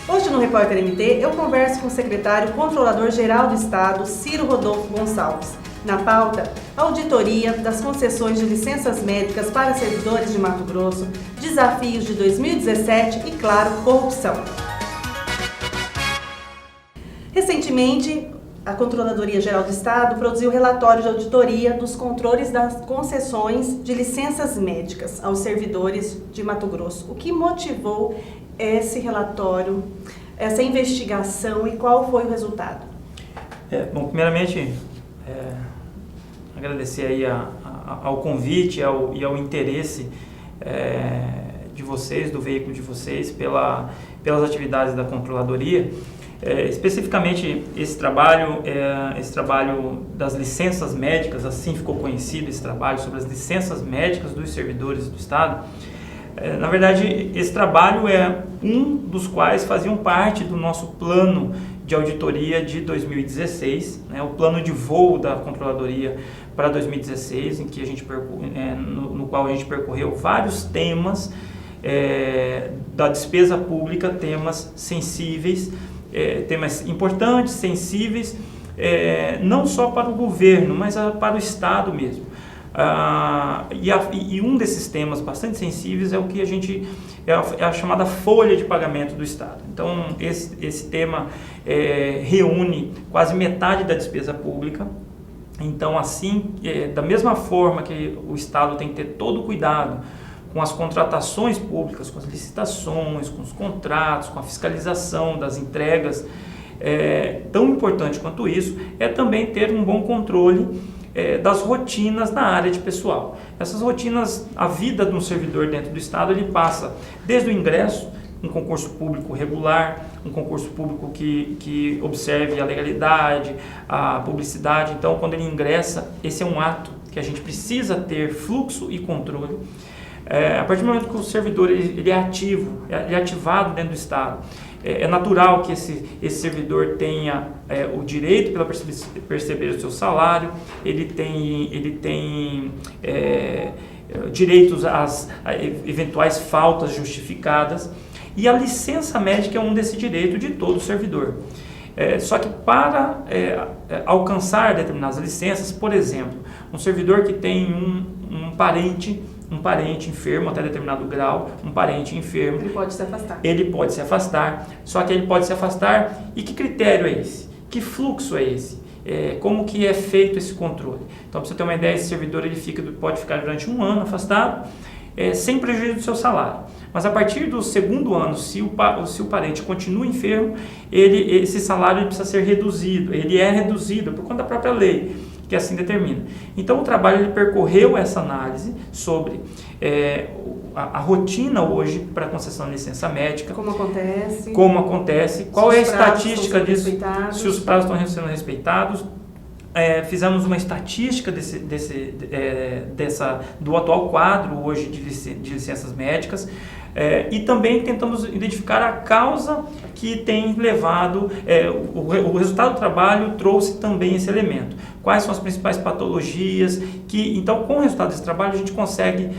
Hoje no Repórter MT eu converso com o secretário Controlador-Geral do Estado, Ciro Rodolfo Gonçalves. Na pauta, auditoria das concessões de licenças médicas para servidores de Mato Grosso, desafios de 2017 e, claro, corrupção. Recentemente, a Controladoria-Geral do Estado produziu relatório de auditoria dos controles das concessões de licenças médicas aos servidores de Mato Grosso. O que motivou esse relatório, essa investigação e qual foi o resultado? Bom, primeiramente, agradecer aí ao convite e ao interesse de vocês, do veículo de vocês, pelas atividades da Controladoria. Especificamente esse trabalho das licenças médicas, assim ficou conhecido esse trabalho sobre as licenças médicas dos servidores do Estado. Na verdade, esse trabalho é um dos quais faziam parte do nosso plano de auditoria de 2016, o plano de voo da Controladoria para 2016, em que no qual a gente percorreu vários temas da despesa pública, temas sensíveis, temas importantes, sensíveis, não só para o governo, mas para o Estado mesmo. E um desses temas bastante sensíveis é o que é a chamada folha de pagamento do Estado. Então, esse tema reúne quase metade da despesa pública. Então, da mesma forma que o Estado tem que ter todo o cuidado com as contratações públicas, com as licitações, com os contratos, com a fiscalização das entregas, tão importante quanto isso é também ter um bom controle das rotinas na área de pessoal. Essas rotinas, a vida de um servidor dentro do Estado, ele passa desde o ingresso, um concurso público regular, um concurso público que observe a legalidade, a publicidade. Então, quando ele ingressa, esse é um ato que a gente precisa ter fluxo e controle. A partir do momento que o servidor ele é ativo, ele é ativado dentro do Estado, é natural que esse servidor tenha o direito pela perceber o seu salário, ele tem direitos às eventuais faltas justificadas, e a licença médica é um desse direito de todo servidor. Só que para alcançar determinadas licenças, por exemplo, um servidor que tem um parente enfermo até determinado grau, um parente enfermo. Ele pode se afastar. Ele pode se afastar, só que ele pode se afastar e que critério é esse? Que fluxo é esse? Como que é feito esse controle? Então, para você ter uma ideia, esse servidor ele pode ficar durante um ano afastado, sem prejuízo do seu salário. Mas a partir do segundo ano, se o parente continua enfermo, esse salário precisa ser reduzido. Ele é reduzido por conta da própria lei, que assim determina. Então, o trabalho ele percorreu essa análise sobre a rotina hoje para a concessão de licença médica. Como acontece, qual é a estatística disso, se os prazos estão sendo respeitados. Fizemos uma estatística do atual quadro hoje de licenças médicas, e também tentamos identificar a causa que tem levado, o resultado do trabalho trouxe também esse elemento. Quais são as principais patologias então, com o resultado desse trabalho, a gente consegue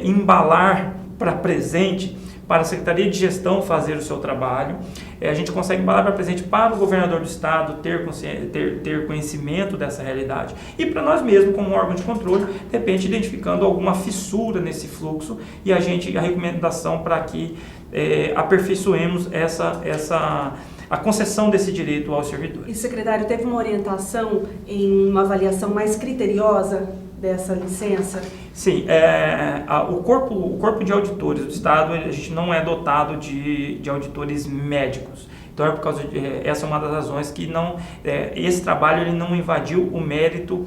embalar para presente, para a Secretaria de Gestão fazer o seu trabalho, a gente consegue embalar para presente para o governador do Estado ter conhecimento dessa realidade, e para nós mesmos, como órgão de controle, de repente identificando alguma fissura nesse fluxo, e a recomendação para que aperfeiçoemos a concessão desse direito aos servidores. E, secretário, teve uma orientação em uma avaliação mais criteriosa dessa licença? Sim, o corpo de auditores do Estado, a gente não é dotado de auditores médicos. Então, essa é uma das razões que esse trabalho ele não invadiu o mérito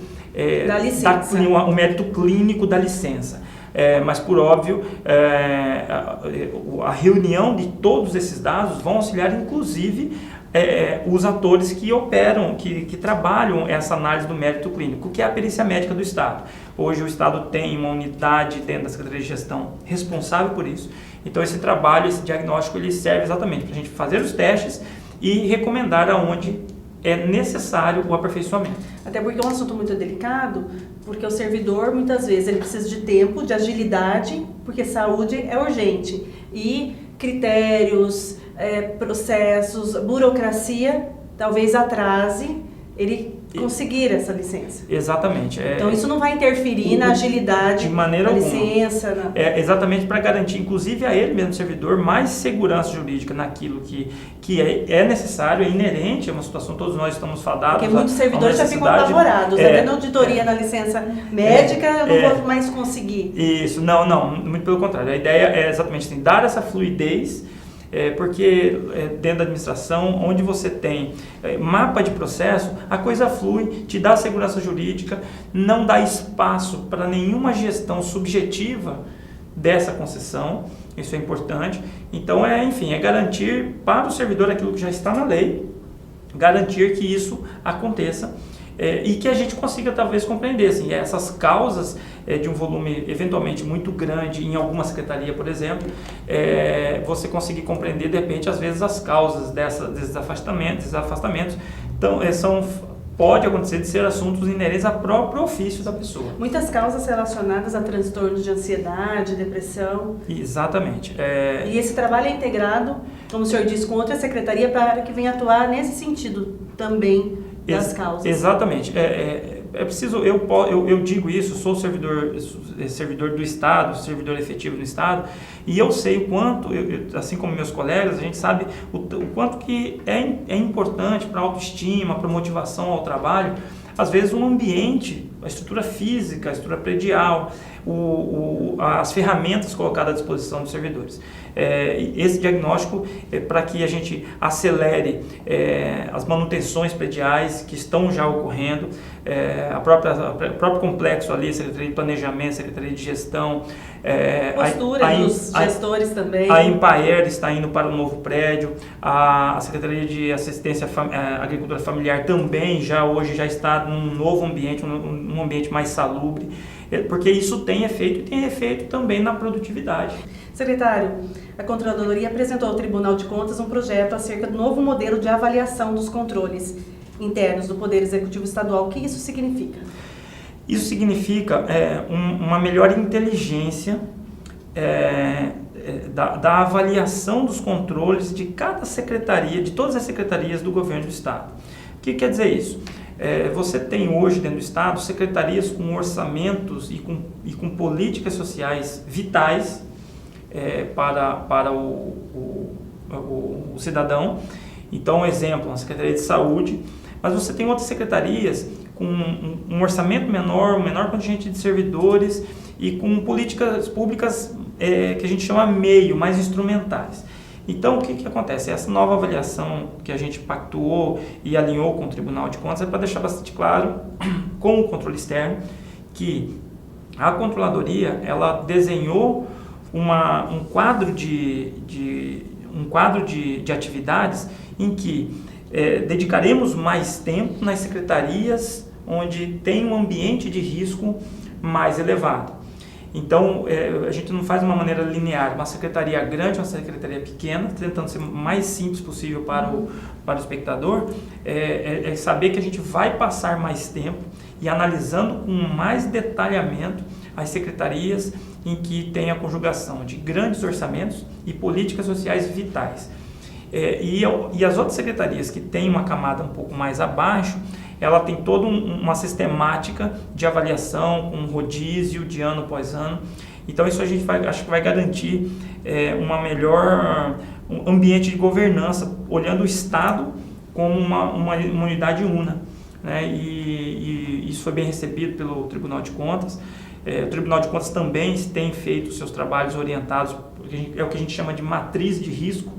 da licença, o mérito clínico da licença. Mas, por óbvio, a reunião de todos esses dados vão auxiliar, inclusive, os atores que operam, que trabalham essa análise do mérito clínico, que é a perícia médica do Estado. Hoje o Estado tem uma unidade dentro da Secretaria de Gestão responsável por isso. Então esse trabalho, esse diagnóstico, ele serve exatamente para a gente fazer os testes e recomendar aonde é necessário o aperfeiçoamento. Até porque é um assunto muito delicado, porque o servidor, muitas vezes, ele precisa de tempo, de agilidade, porque saúde é urgente. E critérios, processos, burocracia, talvez atrase ele conseguir essa licença. Exatamente. Então isso não vai interferir na agilidade de maneira da alguma. licença. Exatamente para garantir, inclusive a ele mesmo, servidor, mais segurança jurídica naquilo que é necessário, é inerente, é uma situação que todos nós estamos fadados. Porque muitos servidores já ficam apavorados, até na auditoria, na licença médica, eu não vou mais conseguir. Isso, não, muito pelo contrário. A ideia é exatamente assim, dar essa fluidez, porque dentro da administração, onde você tem mapa de processo, a coisa flui, te dá segurança jurídica, não dá espaço para nenhuma gestão subjetiva dessa concessão, isso é importante. Então, enfim, é garantir para o servidor aquilo que já está na lei, garantir que isso aconteça. E que a gente consiga talvez compreender assim, essas causas de um volume eventualmente muito grande em alguma secretaria, por exemplo, você conseguir compreender de repente às vezes as causas desses afastamentos, então pode acontecer de ser assuntos inerentes ao próprio ofício da pessoa. Muitas causas relacionadas a transtornos de ansiedade, depressão. Exatamente. E esse trabalho é integrado, como o senhor disse, com outra secretaria para que venha atuar nesse sentido também das causas. Exatamente. É preciso, eu digo isso, sou servidor do Estado, servidor efetivo do Estado, e eu sei o quanto, assim como meus colegas, a gente sabe o quanto que é importante para a autoestima, para a motivação ao trabalho, às vezes um ambiente, a estrutura física, a estrutura predial, as ferramentas colocadas à disposição dos servidores. Esse diagnóstico é para que a gente acelere as manutenções prediais que estão já ocorrendo, o próprio complexo ali, Secretaria de Planejamento, Secretaria de Gestão, postura dos gestores também. A Empaer está indo para um novo prédio, a Secretaria de Assistência à Agricultura Familiar também hoje já está num novo ambiente, um ambiente mais salubre, porque isso tem efeito e tem efeito também na produtividade. Secretário, a Controladoria apresentou ao Tribunal de Contas um projeto acerca do novo modelo de avaliação dos controles internos do Poder Executivo Estadual. O que isso significa? Isso significa uma melhor inteligência da avaliação dos controles de cada secretaria, de todas as secretarias do governo do Estado. O que quer dizer isso? Você tem hoje dentro do Estado secretarias com orçamentos e com políticas sociais vitais para o cidadão. Então, um exemplo, a Secretaria de Saúde, mas você tem outras secretarias com um orçamento menor contingente de servidores e com políticas públicas que a gente chama mais instrumentais. Então, o que acontece? Essa nova avaliação que a gente pactuou e alinhou com o Tribunal de Contas é para deixar bastante claro, com o controle externo, que a Controladoria ela desenhou um quadro de atividades em que dedicaremos mais tempo nas secretarias onde tem um ambiente de risco mais elevado. Então, a gente não faz de uma maneira linear, uma secretaria grande, uma secretaria pequena, tentando ser o mais simples possível para o espectador, saber que a gente vai passar mais tempo e analisando com mais detalhamento as secretarias em que tem a conjugação de grandes orçamentos e políticas sociais vitais. E as outras secretarias que têm uma camada um pouco mais abaixo, ela tem toda uma sistemática de avaliação, com rodízio de ano após ano. Então isso a gente acho que vai garantir um ambiente de governança, olhando o Estado como uma unidade una, né? E isso foi bem recebido pelo Tribunal de Contas. O Tribunal de Contas também tem feito seus trabalhos orientados, é o que a gente chama de matriz de risco,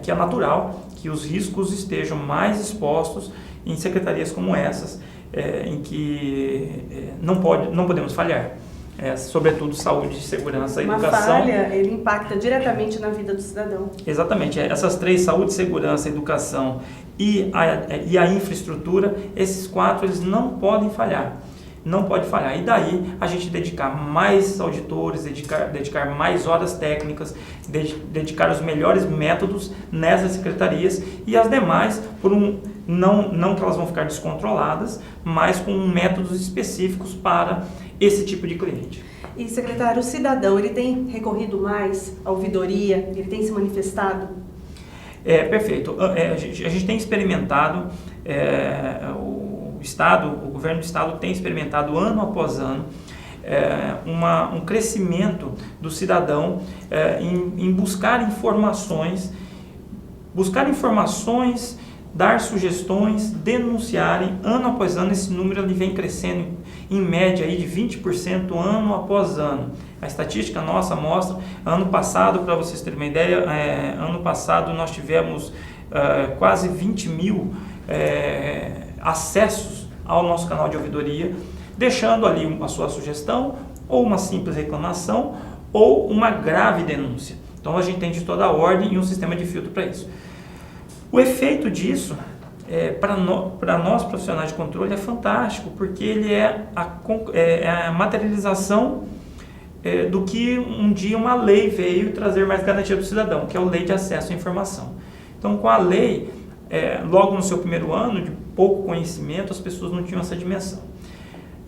que é natural que os riscos estejam mais expostos em secretarias como essas, em que não podemos falhar, sobretudo saúde, segurança e educação. Uma falha, ele impacta diretamente na vida do cidadão. Exatamente, essas três, saúde, segurança, educação e a infraestrutura, esses quatro eles não podem falhar. Não pode falhar. E daí a gente dedicar mais auditores, dedicar mais horas técnicas, dedicar os melhores métodos nessas secretarias e as demais, não que elas vão ficar descontroladas, mas com métodos específicos para esse tipo de cliente. E, secretário, o cidadão, ele tem recorrido mais à ouvidoria? Ele tem se manifestado? Perfeito. A gente tem experimentado, o governo do Estado tem experimentado ano após ano um crescimento do cidadão em buscar informações, dar sugestões, denunciarem. Ano após ano esse número ele vem crescendo em média aí de 20% ano após ano. A estatística nossa mostra, ano passado, para vocês terem uma ideia, ano passado nós tivemos quase 20 mil acessos ao nosso canal de ouvidoria, deixando ali a sua sugestão, ou uma simples reclamação, ou uma grave denúncia. Então a gente tem de toda a ordem e um sistema de filtro para isso. O efeito disso, para nós profissionais de controle, é fantástico, porque ele é a materialização do que um dia uma lei veio trazer mais garantia para o cidadão, que é a Lei de Acesso à Informação. Então, com a lei, logo no seu primeiro ano, de pouco conhecimento, as pessoas não tinham essa dimensão.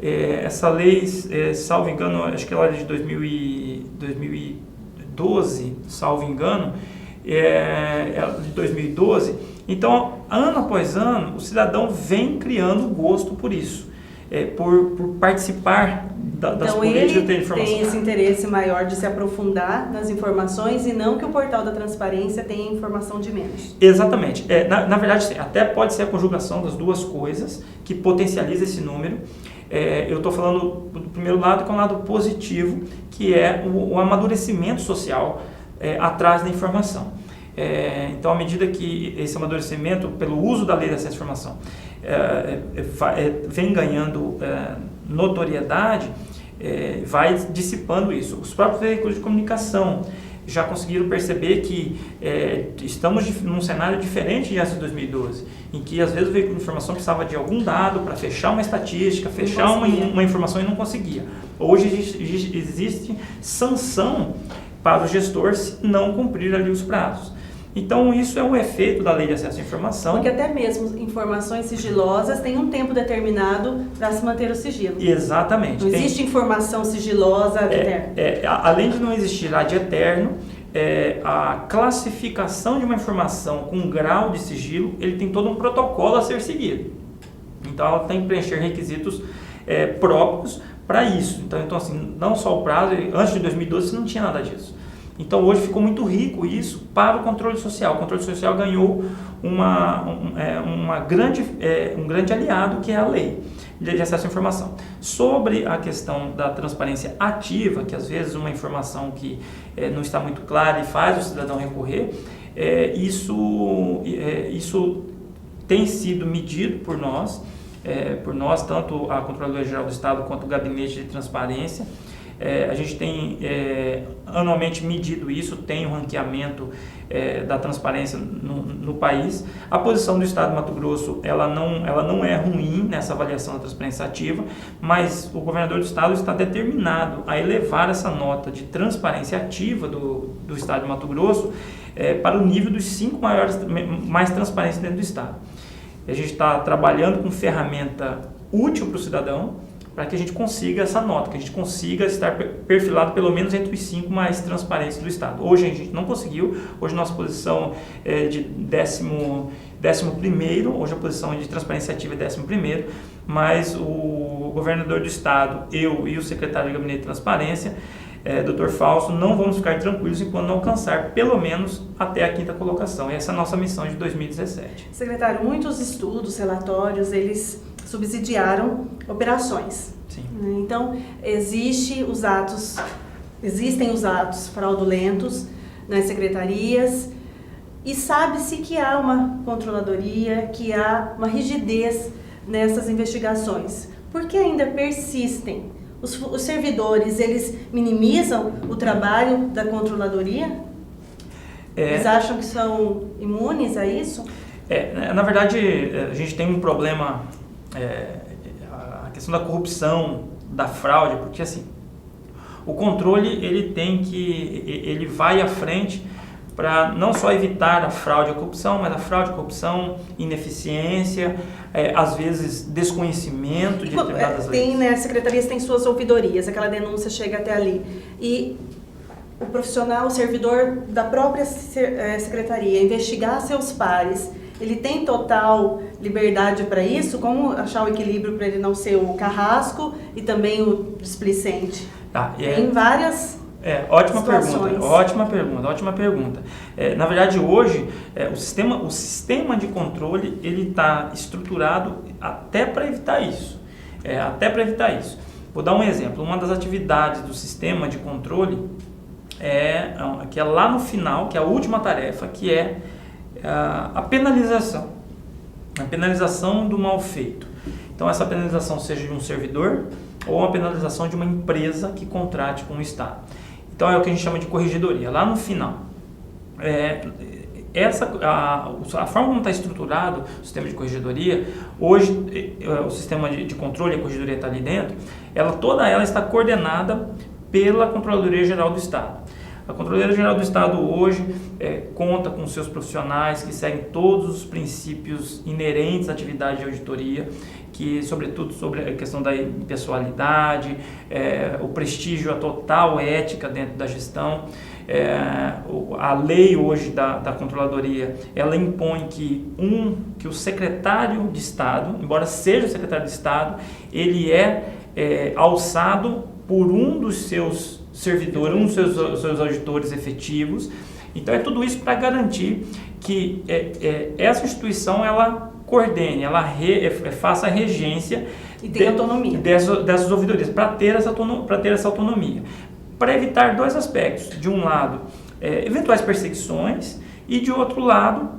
Essa lei, salvo engano, acho que ela é de 2012, salvo engano, de 2012. Então, ano após ano, o cidadão vem criando gosto por isso, por participar das políticas de informação. Então, ele tem esse interesse maior de se aprofundar nas informações e não que o portal da transparência tenha informação de menos. Exatamente. Na verdade, até pode ser a conjugação das duas coisas que potencializa esse número. Eu estou falando do primeiro lado, que é um lado positivo, que é o amadurecimento social atrás da informação. Então, à medida que esse amadurecimento, pelo uso da lei de acesso à informação, vem ganhando notoriedade, vai dissipando isso. Os próprios veículos de comunicação já conseguiram perceber que estamos num cenário diferente de antes de 2012, em que às vezes o veículo de informação precisava de algum dado para fechar uma estatística, fechar uma informação e não conseguia. Hoje existe sanção para o gestor se não cumprir ali os prazos. Então, isso é um efeito da Lei de Acesso à Informação. Porque até mesmo informações sigilosas têm um tempo determinado para se manter o sigilo. Exatamente. Não existe informação sigilosa ad eterno. Além de não existir ad eterno, a classificação de uma informação com um grau de sigilo, ele tem todo um protocolo a ser seguido. Então, ela tem que preencher requisitos próprios para isso. Então, assim, não só o prazo, antes de 2012 não tinha nada disso. Então, hoje ficou muito rico isso para o controle social. O controle social ganhou um grande aliado, que é a lei de acesso à informação. Sobre a questão da transparência ativa, que às vezes uma informação que não está muito clara e faz o cidadão recorrer, isso tem sido medido por nós, tanto a Controladoria Geral do Estado quanto o Gabinete de Transparência. A gente tem anualmente medido isso, tem um ranqueamento da transparência no país. A posição do Estado de Mato Grosso ela não é ruim nessa avaliação da transparência ativa, mas o governador do Estado está determinado a elevar essa nota de transparência ativa do Estado de Mato Grosso para o nível dos 5 mais transparentes dentro do Estado. A gente está trabalhando com ferramenta útil para o cidadão, para que a gente consiga essa nota, que a gente consiga estar perfilado pelo menos entre os 5 mais transparentes do Estado. Hoje a gente não conseguiu, hoje nossa posição é de 11º, hoje a posição de transparência ativa é 11º, mas o governador do Estado, eu e o secretário de Gabinete de Transparência, Dr. Fausto, não vamos ficar tranquilos enquanto não alcançar pelo menos até a 5ª colocação. Essa é a nossa missão de 2017. Secretário, muitos estudos, relatórios, eles subsidiaram operações. Sim. Então, existem os atos fraudulentos nas secretarias e sabe-se que há uma controladoria, que há uma rigidez nessas investigações. Por que ainda persistem? Os servidores, eles minimizam o trabalho da controladoria? Eles acham que são imunes a isso? Na verdade, a gente tem um problema, a questão da corrupção, da fraude, porque assim, o controle ele vai à frente para não só evitar a fraude e a corrupção, mas a fraude, corrupção, ineficiência, às vezes desconhecimento de determinadas leis. As secretarias têm suas ouvidorias, aquela denúncia chega até ali. E o profissional, o servidor da própria secretaria, investigar seus pares, ele tem total liberdade para isso? Como achar o equilíbrio para ele não ser o carrasco e também o displicente? Tem várias ótima situações. Ótima pergunta. Na verdade, hoje, o sistema de controle ele está estruturado até para evitar isso. Vou dar um exemplo. Uma das atividades do sistema de controle que é lá no final, que é a última tarefa, que é a penalização. A penalização do mal feito. Então, essa penalização seja de um servidor ou uma penalização de uma empresa que contrate com o Estado. Então, é o que a gente chama de corregedoria, lá no final. A forma como está estruturado o sistema de corregedoria, hoje o sistema de controle, a corregedoria está ali dentro, toda ela está coordenada pela Controladoria Geral do Estado. A Controladoria Geral do Estado hoje conta com seus profissionais que seguem todos os princípios inerentes à atividade de auditoria, que sobretudo sobre a questão da impessoalidade, o prestígio, a total ética dentro da gestão. A lei hoje da Controladoria, ela impõe que o secretário de Estado, embora seja o secretário de Estado, ele alçado por um dos seus servidores, um dos seus auditores efetivos. Então, tudo isso para garantir que essa instituição ela coordene, ela faça a regência e tenha autonomia dessas ouvidorias, para ter essa autonomia. Para evitar dois aspectos. De um lado, eventuais perseguições e, de outro lado,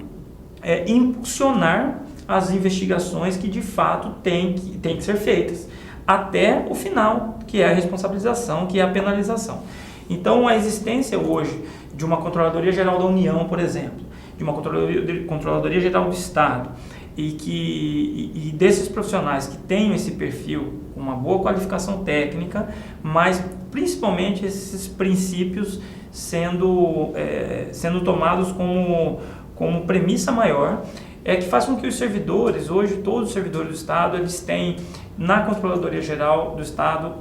impulsionar as investigações que, de fato, têm que ser feitas até o final, que é a responsabilização, que é a penalização. Então, a existência hoje de uma Controladoria Geral da União, por exemplo, de uma Controladoria Geral do Estado, e desses profissionais que tenham esse perfil, com uma boa qualificação técnica, mas principalmente esses princípios sendo tomados como premissa maior, que faz com que os servidores, hoje todos os servidores do Estado, eles têm na Controladoria Geral do Estado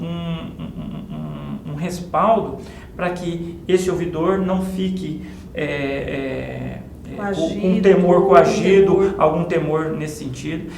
um respaldo para que esse ouvidor não fique com temor coagido, algum temor nesse sentido,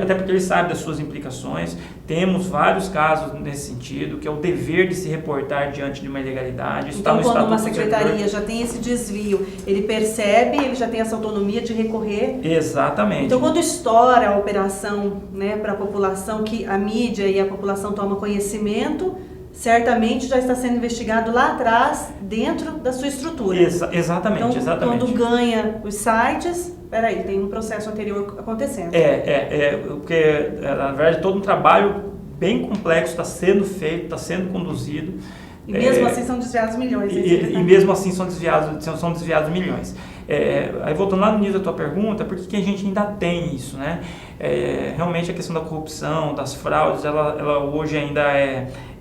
até porque ele sabe das suas implicações. Temos vários casos nesse sentido, que é o dever de se reportar diante de uma ilegalidade. Isso então, está no quando uma Estatuto secretaria já tem esse desvio, ele percebe, ele já tem essa autonomia de recorrer. Exatamente. Então, quando estoura a operação, para a população, que a mídia e a população tomam conhecimento, certamente já está sendo investigado lá atrás, dentro da sua estrutura. Exatamente. Quando ganha os sites, tem um processo anterior acontecendo. Porque, na verdade, todo um trabalho bem complexo está sendo feito, está sendo conduzido. E mesmo assim são desviados milhões. E mesmo assim são desviados milhões. Aí voltando lá no início da tua pergunta, por que a gente ainda tem isso, né? Realmente a questão da corrupção, das fraudes, ela hoje ainda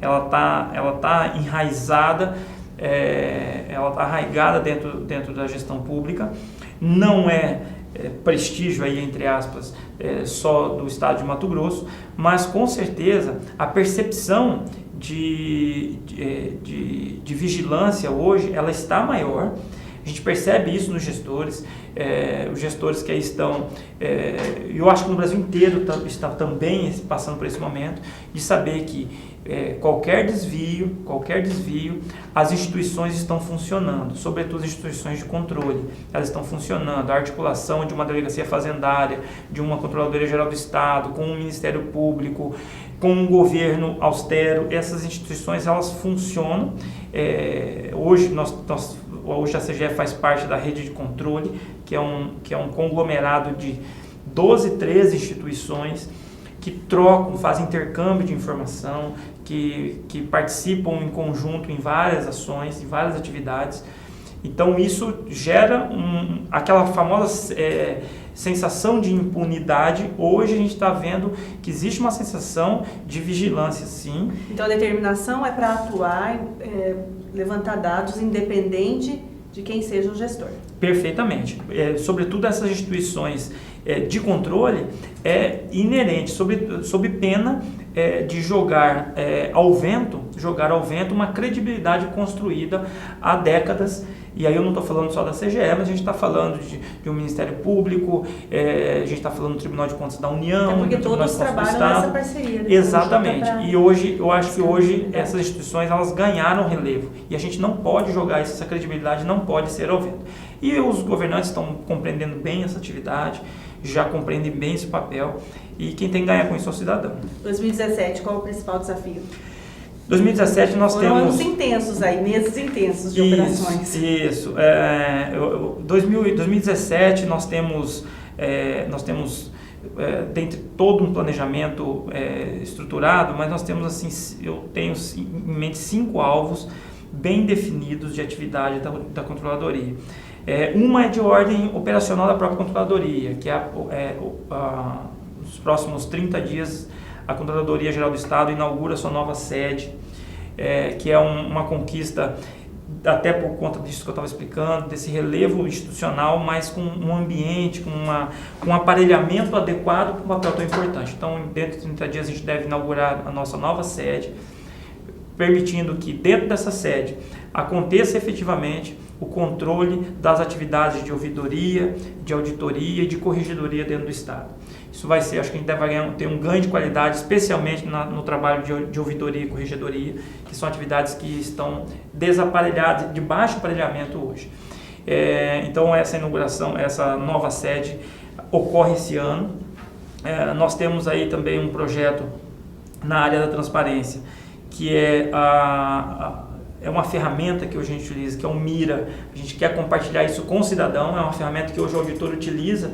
ela tá enraizada, ela está arraigada dentro da gestão pública. Não prestígio aí, entre aspas, só do Estado de Mato Grosso, mas com certeza a percepção de vigilância hoje ela está maior. A gente percebe isso nos gestores, os gestores que aí estão, eu acho que no Brasil inteiro está também passando por esse momento, de saber que qualquer desvio, as instituições estão funcionando, sobretudo as instituições de controle, elas estão funcionando, a articulação de uma delegacia fazendária, de uma Controladoria Geral do Estado, com o Ministério Público, com um governo austero, essas instituições elas funcionam. Hoje a CGE faz parte da rede de controle, que é um conglomerado de 12, 13 instituições que trocam, fazem intercâmbio de informação, que participam em conjunto em várias ações, em várias atividades. Então isso gera aquela famosa sensação de impunidade. Hoje a gente está vendo que existe uma sensação de vigilância, sim. Então a determinação é para atuar, levantar dados independente de quem seja o gestor. Perfeitamente. Sobretudo essas instituições de controle é inerente, sob pena de jogar ao vento uma credibilidade construída há décadas. E aí eu não estou falando só da CGE, mas a gente está falando de um Ministério Público, a gente está falando do Tribunal de Contas da União, porque do Tribunal todos de Contas do trabalham Estado. nessa parceria. Exatamente. E hoje, eu acho que hoje essas instituições elas ganharam relevo. E a gente não pode jogar essa credibilidade, não pode ser ao vento. E os governantes estão compreendendo bem essa atividade, já compreendem bem esse papel. E quem tem que ganhar com isso é o cidadão. 2017, qual é o principal desafio? 2017 nós Foram temos... anos intensos aí, meses intensos de operações. Isso. 2017 nós temos dentre todo um planejamento estruturado, mas nós temos eu tenho em mente 5 alvos bem definidos de atividade da controladoria. Uma é de ordem operacional da própria controladoria, que nos próximos 30 dias a Controladoria Geral do Estado inaugura sua nova sede, que é uma conquista, até por conta disso que eu estava explicando, desse relevo institucional, mas com um ambiente, com um aparelhamento adequado para um papel tão importante. Então, dentro de 30 dias, a gente deve inaugurar a nossa nova sede, permitindo que dentro dessa sede aconteça efetivamente o controle das atividades de ouvidoria, de auditoria e de corregedoria dentro do Estado. Isso vai ser, acho que a gente deve ter um ganho de qualidade, especialmente no trabalho de ouvidoria e corregedoria, que são atividades que estão desaparelhadas, de baixo aparelhamento hoje. Então essa inauguração, essa nova sede ocorre esse ano. Nós temos aí também um projeto na área da transparência, que é uma ferramenta que hoje a gente utiliza, que é o Mira. A gente quer compartilhar isso com o cidadão, é uma ferramenta que hoje o auditor utiliza,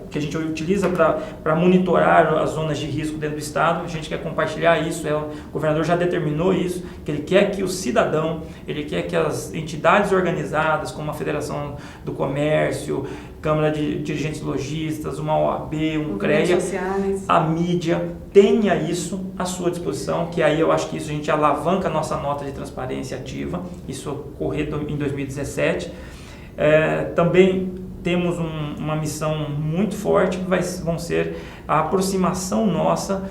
que a gente utiliza para monitorar as zonas de risco dentro do Estado. A gente quer compartilhar isso, o governador já determinou isso, que ele quer que o cidadão, ele quer que as entidades organizadas, como a Federação do Comércio, Câmara de Dirigentes Lojistas, uma OAB, um CREA, a mídia tenha isso à sua disposição, que aí eu acho que isso a gente alavanca a nossa nota de transparência ativa, isso ocorreu em 2017. Também temos uma missão muito forte, que vão ser a aproximação nossa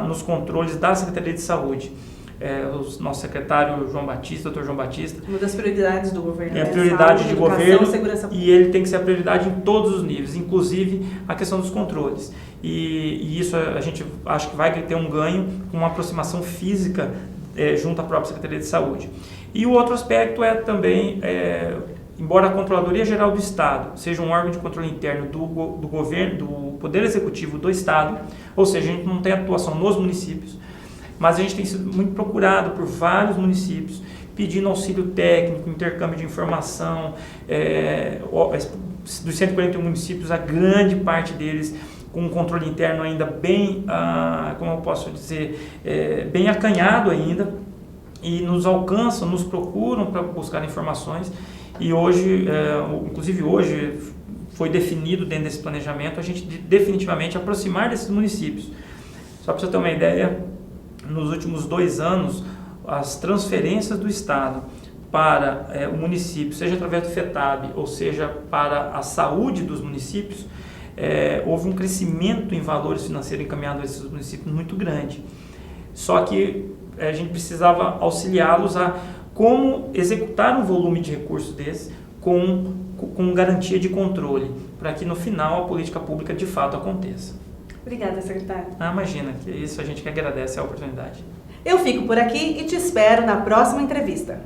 nos controles da Secretaria de Saúde. O nosso secretário Dr. João Batista. Uma das prioridades do governo. É a prioridade de governo segurança e ele tem que ser a prioridade em todos os níveis, inclusive a questão dos controles. E isso a gente acho que vai ter um ganho com uma aproximação física junto à própria Secretaria de Saúde. E o outro aspecto é também, embora a Controladoria Geral do Estado seja um órgão de controle interno do governo, do Poder Executivo do Estado, ou seja, a gente não tem atuação nos municípios, mas a gente tem sido muito procurado por vários municípios, pedindo auxílio técnico, intercâmbio de informação. Dos 141 municípios, a grande parte deles com um controle interno ainda bem, como eu posso dizer, bem acanhado ainda, e nos alcançam, nos procuram para buscar informações. E hoje, inclusive hoje, foi definido dentro desse planejamento a gente definitivamente aproximar desses municípios. Só para você ter uma ideia, nos últimos 2 anos, as transferências do Estado para o município, seja através do FETAB, ou seja, para a saúde dos municípios, houve um crescimento em valores financeiros encaminhados a esses municípios muito grande. Só que a gente precisava auxiliá-los a como executar um volume de recursos desse com garantia de controle, para que no final a política pública de fato aconteça. Obrigada, secretário. Imagina, que isso a gente que agradece a oportunidade. Eu fico por aqui e te espero na próxima entrevista.